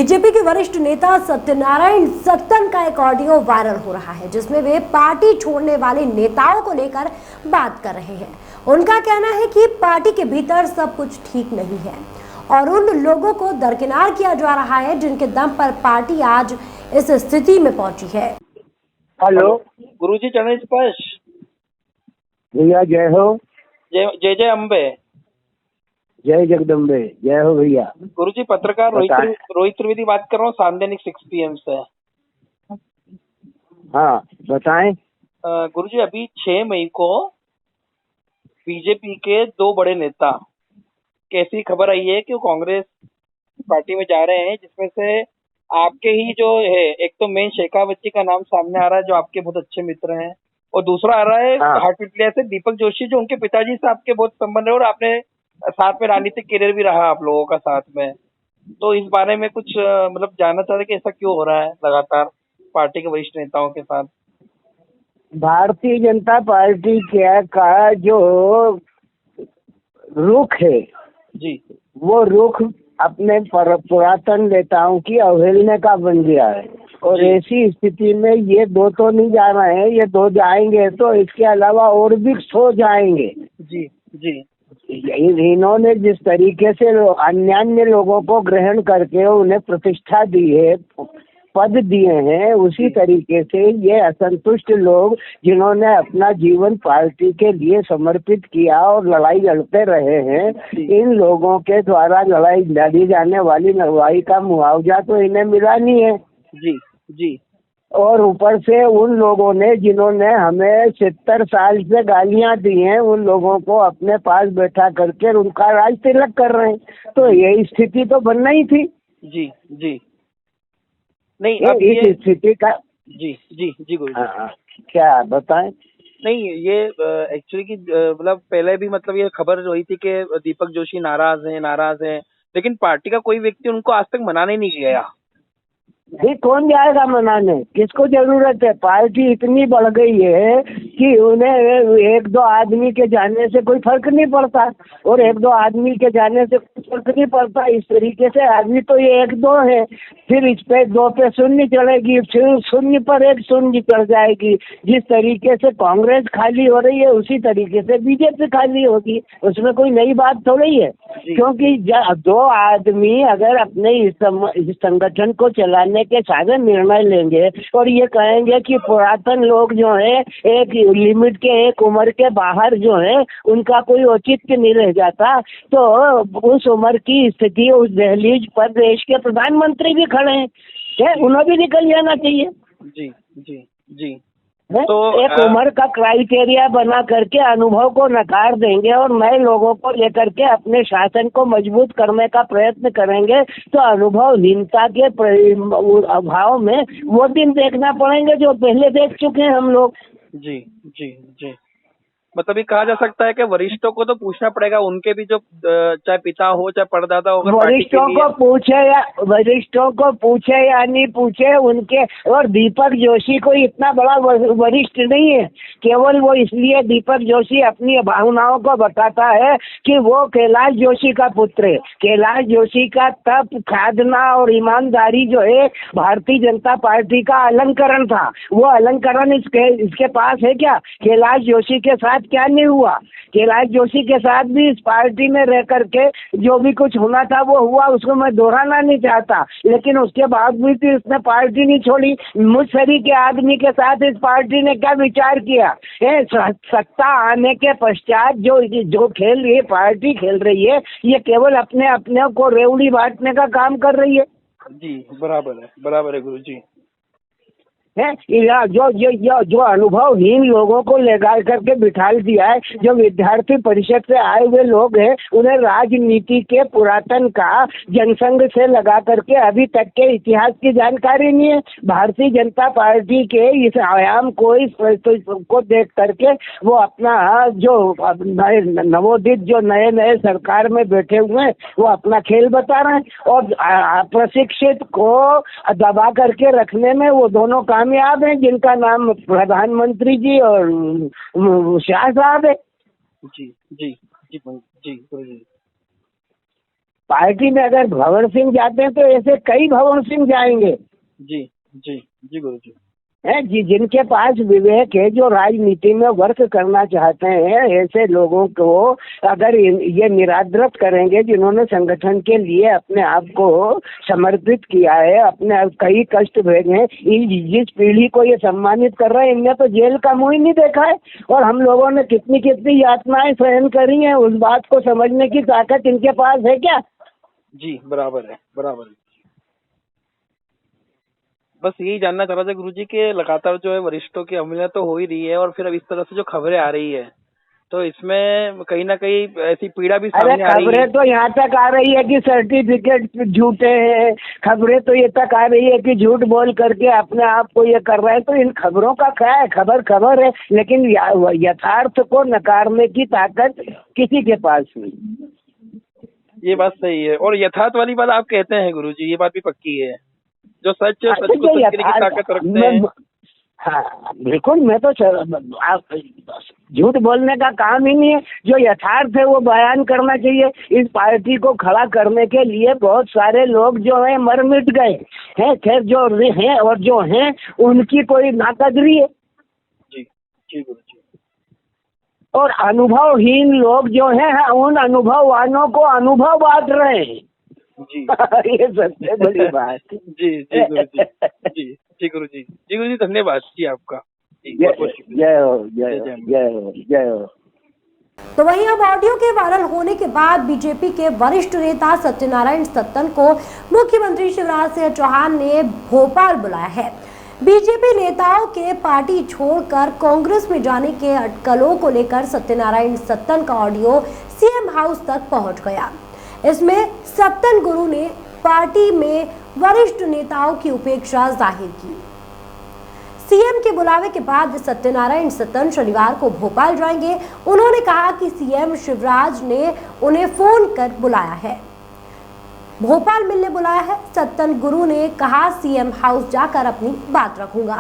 BJP के वरिष्ठ नेता सत्यनारायण सत्तन का एक ऑडियो वायरल हो रहा है जिसमें वे पार्टी छोड़ने वाले नेताओं को लेकर बात कर रहे हैं। उनका कहना है कि पार्टी के भीतर सब कुछ ठीक नहीं है और उन लोगों को दरकिनार किया जा रहा है जिनके दम पर पार्टी आज इस स्थिति में पहुंची है। हेलो गुरुजी चरण स्पर्श। भैया, जय हो। जय जय जय अम्बे। जय जगदम्बे। जय हो भैया। गुरुजी पत्रकार रोहित त्रिवेदी बात कर रहा हूँ, सांदैनिक 6 PM से। हाँ बताएं। गुरुजी अभी 6 मई को बीजेपी के 2 बड़े नेता कैसी खबर आई है कि वो कांग्रेस पार्टी में जा रहे हैं, जिसमें से आपके ही जो है, एक तो मेन शेखावती का नाम सामने आ रहा है जो आपके बहुत अच्छे मित्र हैं, और दूसरा आ रहा है हाटपिटलिया से दीपक जोशी जो उनके पिताजी से आपके बहुत संबंध है और आपने साथ में राजनीतिक करियर भी रहा आप लोगों का साथ में। तो इस बारे में कुछ मतलब जानना चाहते कि ऐसा क्यों हो रहा है लगातार पार्टी के वरिष्ठ नेताओं के साथ। भारतीय जनता पार्टी का जो रुख है जी, वो रुख अपने पुरातन नेताओं की अवहेलना का बन गया है और ऐसी स्थिति में ये 2 तो नहीं जा रहे हैं, ये 2 जाएंगे तो इसके अलावा और भी 100 जाएंगे। जी जी। इन्होंने जिस तरीके से अन्य लोगों को ग्रहण करके उन्हें प्रतिष्ठा दी है, पद दिए हैं, उसी तरीके से ये असंतुष्ट लोग जिन्होंने अपना जीवन पार्टी के लिए समर्पित किया और लड़ाई लड़ते रहे हैं, इन लोगों के द्वारा लड़ी जाने वाली लड़ाई का मुआवजा तो इन्हें मिला नहीं है। जी जी। और ऊपर से उन लोगों ने जिन्होंने हमें 70 साल से गालियां दी हैं, उन लोगों को अपने पास बैठा करके उनका राज तिलक कर रहे हैं। तो यही स्थिति तो बनना ही थी। जी जी। नहीं अब इस स्थिति का जी जी जी गुरु क्या बताएं। नहीं ये एक्चुअली की मतलब पहले भी मतलब ये खबर हुई थी कि दीपक जोशी नाराज हैं, लेकिन पार्टी का कोई व्यक्ति उनको आज तक मनाने नहीं गया। ये कौन जाएगा मनाने, किसको जरूरत है। पार्टी इतनी बढ़ गई है कि उन्हें 1-2 आदमी के जाने से कोई फर्क नहीं पड़ता और 1-2 आदमी के जाने से कोई फर्क नहीं पड़ता। इस तरीके से आदमी तो ये 1-2 है, फिर इस पे 2 पे शून्य चढ़ेगी, फिर शून्य पर 1 शून्य चढ़ जाएगी। जिस तरीके से कांग्रेस खाली हो रही है उसी तरीके से बीजेपी खाली होगी, उसमें कोई नई बात थोड़ी है। क्योंकि 2 आदमी अगर अपने इस संगठन को चलाने के सारे निर्णय लेंगे और ये कहेंगे कि पुरातन लोग जो है एक लिमिट के, एक उम्र के बाहर जो है उनका कोई औचित्य नहीं रह जाता, तो उस उम्र की स्थिति उस दहलीज पर देश के प्रधानमंत्री भी खड़े हैं, उन्हें भी निकल जाना चाहिए। जी जी जी। तो एक उम्र का क्राइटेरिया बना करके अनुभव को नकार देंगे और नए लोगों को लेकर के अपने शासन को मजबूत करने का प्रयत्न करेंगे, तो अनुभवहीनता के अभाव में वो दिन देखना पड़ेंगे जो पहले देख चुके हैं हम लोग। जी जी जी। मतलब ये कहा जा सकता है कि वरिष्ठों को तो पूछना पड़ेगा, उनके भी जो चाहे पिता हो चाहे परदादा हो, वरिष्ठों को पूछे या नहीं पूछे उनके। और दीपक जोशी कोई इतना बड़ा वरिष्ठ नहीं है, केवल वो इसलिए दीपक जोशी अपनी भावनाओं को बताता है कि वो कैलाश जोशी का पुत्र है। कैलाश जोशी का तप, साधना और ईमानदारी जो है भारतीय जनता पार्टी का अलंकरण था, वो अलंकरण इसके पास है क्या? कैलाश जोशी के साथ क्या नहीं हुआ? कैलाश जोशी के साथ भी इस पार्टी में रह करके जो भी कुछ होना था वो हुआ, उसको मैं दोहराना नहीं चाहता, लेकिन उसके बावजूद भी उसने पार्टी नहीं छोड़ी। मुझ सभी के आदमी के साथ इस पार्टी ने क्या विचार किया? सत्ता आने के पश्चात जो खेल ये पार्टी खेल रही है, ये केवल अपने को रेवड़ी बांटने का काम कर रही है। जी बराबर है गुरु जी। है जो अनुभवहीन लोगों को लगा करके बिठा दिया है, जो विद्यार्थी परिषद से आए हुए लोग हैं, उन्हें राजनीति के पुरातन का जनसंघ से लगा करके अभी तक के इतिहास की जानकारी नहीं है। भारतीय जनता पार्टी के इस आयाम को देख करके वो अपना जो नवोदित जो नए सरकार में बैठे हुए हैं वो अपना खेल बता रहे हैं और प्रशिक्षित को दबा करके रखने में वो दोनों कामयाब हैं, जिनका नाम प्रधानमंत्री जी और शाह साहब है। जी जी जी जी गुरु जी। पार्टी में अगर भंवर सिंह जाते हैं तो ऐसे कई भंवर सिंह जाएंगे जी जी जी गुरुजी। हैं जी, जिनके पास विवेक है, जो राजनीति में वर्क करना चाहते हैं, ऐसे लोगों को अगर ये निरादरत करेंगे, जिन्होंने संगठन के लिए अपने आप को समर्पित किया है, अपने कई कष्ट भेजे हैं, जिस पीढ़ी को ये सम्मानित कर रहे हैं, इनने तो जेल का मुंह ही नहीं देखा है। और हम लोगों ने कितनी कितनी यातनाएं सहन करी हैं, उस बात को समझने की ताकत इनके पास है क्या? जी बराबर है, बराबर है। बस यही जानना चाह रहा था गुरुजी के लगातार जो है वरिष्ठों की अवहेलना तो हो ही रही है, और फिर अब इस तरह से जो खबरें आ रही है तो इसमें कहीं ना कहीं ऐसी पीड़ा भी अरे सामने आ रही है। खबरें तो यहाँ तक आ रही है कि सर्टिफिकेट झूठे हैं, खबरें तो ये तक आ रही है कि झूठ बोल करके अपने आप को ये कर रहे हैं। तो इन खबरों का क्या है? खबर खबर है, लेकिन यथार्थ को नकारने की ताकत किसी के पास नहीं। ये बात सही है, और यथार्थ वाली बात आप कहते हैं गुरुजी, ये बात भी पक्की है। जो सच अच्छा, सच को सच कहने की ताकत रखते हैं। हाँ बिल्कुल, मैं तो आप झूठ बोलने का काम ही नहीं है, जो यथार्थ है वो बयान करना चाहिए। इस पार्टी को खड़ा करने के लिए बहुत सारे लोग जो है मर मिट गए हैं, खैर जो हैं और जो हैं उनकी कोई नाकदरी है। जी जी गुरुजी। और अनुभवहीन लोग जो हैं उन अनुभववानों को अनुभव बांट रहे हैं। जी ये सबसे बड़ी बात। जी जी गुरुजी। जी जी गुरुजी, जी गुरुजी धन्यवाद जी आपका। जी बहुत बहुत शुक्रिया। जय हो, जय हो, जय हो, जय हो। तो वहीं अब ऑडियो के वायरल होने के बाद बीजेपी के वरिष्ठ नेता सत्यनारायण सत्तन को मुख्यमंत्री शिवराज सिंह चौहान ने भोपाल बुलाया है। बीजेपी नेताओं के पार्टी छोड़कर कांग्रेस में जाने के अटकलों को लेकर सत्यनारायण सत्तन का ऑडियो सीएम हाउस तक पहुंच गया। इसमें सत्तन गुरु ने पार्टी में वरिष्ठ नेताओं की उपेक्षा जाहिर की। सीएम के बुलावे के बाद सत्यनारायण सत्तन शनिवार को भोपाल जाएंगे। उन्होंने कहा कि सीएम शिवराज ने उन्हें फोन कर बुलाया है, भोपाल मिलने बुलाया है। सत्तन गुरु ने कहा सीएम हाउस जाकर अपनी बात रखूंगा।